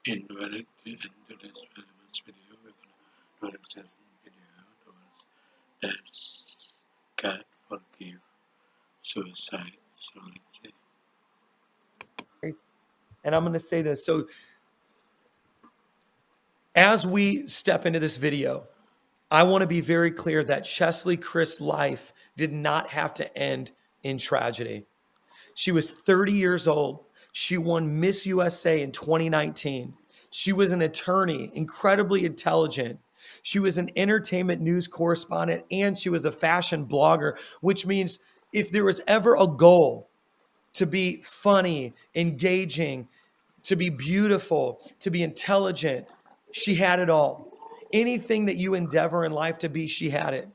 In today's famous video, we're gonna do an extension video towards that's can't forgive suicide. So let's see. And I'm going to say this. So as we step into this video, I want to be very clear that Cheslie Christ's life did not have to end in tragedy. She was 30 years old. She won Miss USA in 2019. She was an attorney, incredibly intelligent. She was an entertainment news correspondent, and she was a fashion blogger, which means if there was ever a goal to be funny, engaging, to be beautiful, to be intelligent, she had it all. Anything that you endeavor in life to be, she had it.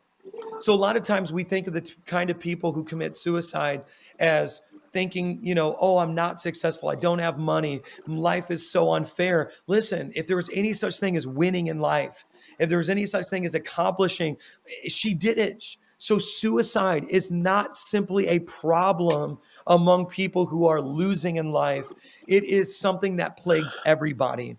So a lot of times we think of the kind of people who commit suicide as thinking, oh, I'm not successful. I don't have money. Life is so unfair. Listen, if there was any such thing as winning in life, if there was any such thing as accomplishing, she did it. So suicide is not simply a problem among people who are losing in life. It is something that plagues everybody.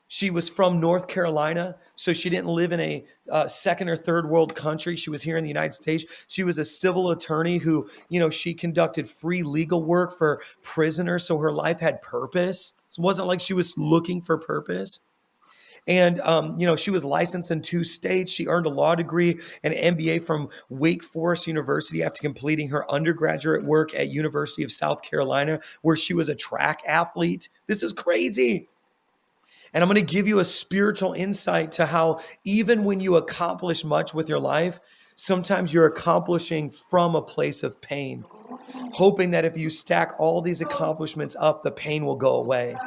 She was from North Carolina, so she didn't live in a second or third world country. She was here in the United States. She was a civil attorney who, she conducted free legal work for prisoners, so her life had purpose. It wasn't like she was looking for purpose. And, she was licensed in 2 states. She earned a law degree and an MBA from Wake Forest University after completing her undergraduate work at University of South Carolina, where she was a track athlete. This is crazy. And I'm going to give you a spiritual insight to how even when you accomplish much with your life, sometimes you're accomplishing from a place of pain, hoping that if you stack all these accomplishments up, the pain will go away.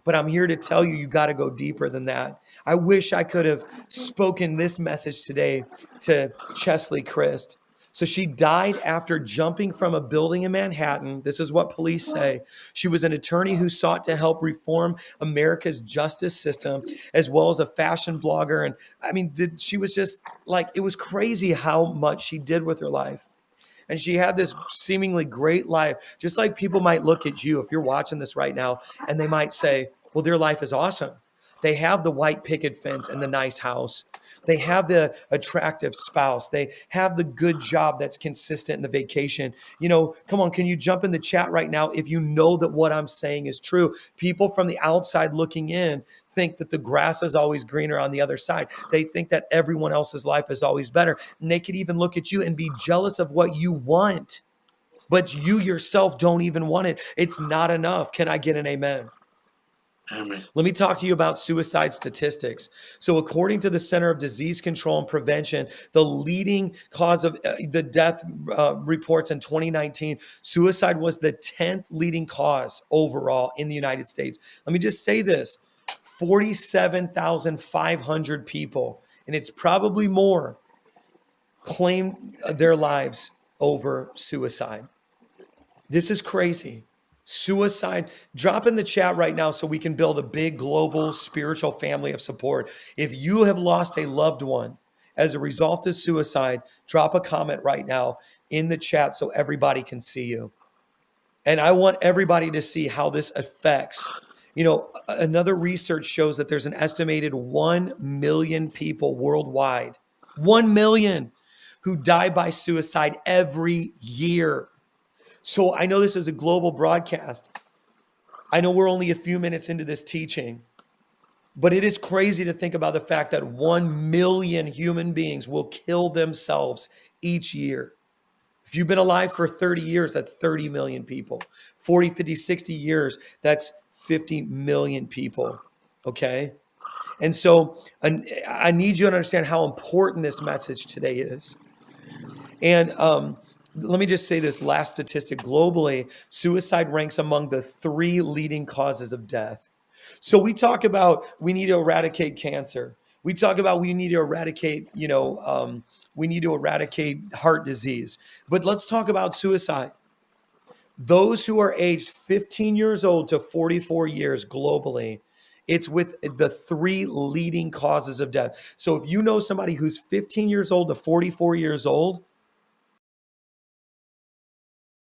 But I'm here to tell you, you got to go deeper than that. I wish I could have spoken this message today to Cheslie Christ. So she died after jumping from a building in Manhattan. This is what police say. She was an attorney who sought to help reform America's justice system, as well as a fashion blogger. And I mean, she was just like, it was crazy how much she did with her life. And she had this seemingly great life, just like people might look at you if you're watching this right now, and they might say, well, their life is awesome. They have the white picket fence and the nice house. They have the attractive spouse. They have the good job that's consistent in the vacation. Come on, can you jump in the chat right now if you know that what I'm saying is true? People from the outside looking in think that the grass is always greener on the other side. They think that everyone else's life is always better. And they could even look at you and be jealous of what you want, but you yourself don't even want it. It's not enough. Can I get an amen? Amen. Let me talk to you about suicide statistics. So according to the Center of Disease Control and Prevention, the leading cause of the death reports in 2019, suicide was the 10th leading cause overall in the United States. Let me just say this, 47,500 people, and it's probably more, claimed their lives over suicide. This is crazy. Suicide, drop in the chat right now so we can build a big global spiritual family of support. If you have lost a loved one as a result of suicide, drop a comment right now in the chat so everybody can see you. And I want everybody to see how this affects. Another research shows that there's an estimated 1 million people worldwide, 1 million, who die by suicide every year. So I know this is a global broadcast. I know we're only a few minutes into this teaching, but it is crazy to think about the fact that 1 million human beings will kill themselves each year. If you've been alive for 30 years, that's 30 million people. 40, 50, 60 years, that's 50 million people, okay? And so I need you to understand how important this message today is. And let me just say this last statistic. Globally, suicide ranks among the 3 leading causes of death. So we talk about we need to eradicate cancer. We talk about we need to eradicate, heart disease. But let's talk about suicide. Those who are aged 15 years old to 44 years globally, it's with the 3 leading causes of death. So if you know somebody who's 15 years old to 44 years old,